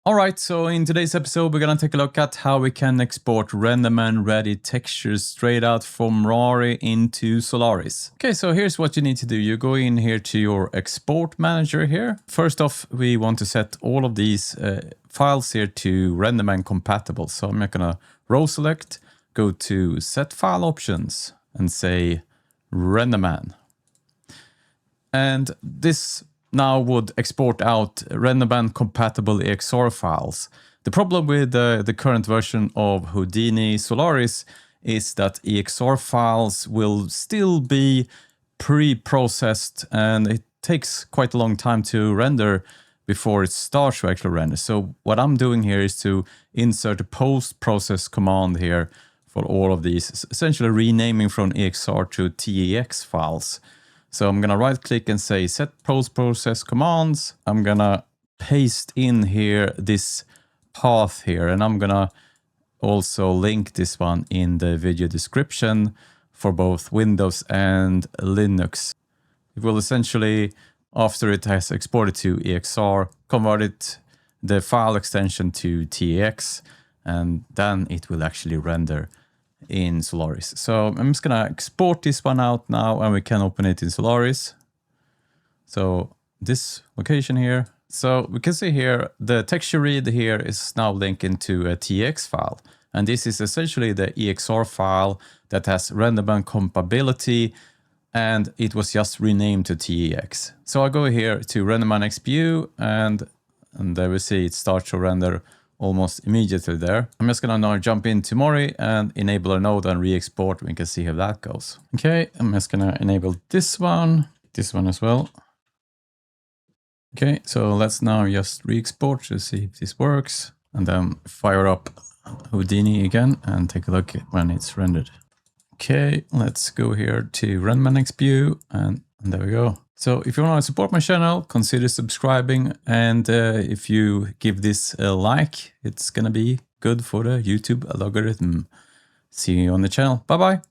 Alright, so in today's episode we're gonna take a look at how we can export Renderman ready textures straight out from Rari into Solaris. Okay, so here's what you need to do. You go in here to your export manager here. First off, we want to set all of these files here to Renderman compatible. So I'm gonna row select, go to set file options and say Renderman. And this now would export out Renderman compatible EXR files. The problem with the current version of Houdini Solaris is that EXR files will still be pre-processed and it takes quite a long time to render before it starts to actually render. So what I'm doing here is to insert a post-process command here for all of these, essentially renaming from EXR to TEX files. So I'm gonna right click and say set post-process commands. I'm gonna paste in here this path here, and I'm gonna also link this one in the video description for both Windows and Linux. It will essentially, after it has exported to EXR, convert the file extension to TEX, and then it will actually render in Solaris. So I'm just gonna export this one out now and we can open it in Solaris. So this location here. So we can see here the texture read here is now linked into a TX file. And this is essentially the EXR file that has Renderman compatibility and it was just renamed to TEX. So I go here to Renderman XPU and there we see it starts to render almost immediately there. I'm just gonna now jump into Mori and enable a node and re-export. We can see how that goes. Okay, I'm just gonna enable this one as well. Okay, so let's now just re-export to see if this works and then fire up Houdini again and take a look at when it's rendered. Okay, let's go here to Renderman XPU and there we go. So if you want to support my channel, consider subscribing, and if you give this a like, it's gonna be good for the YouTube algorithm. See you on the channel. Bye bye.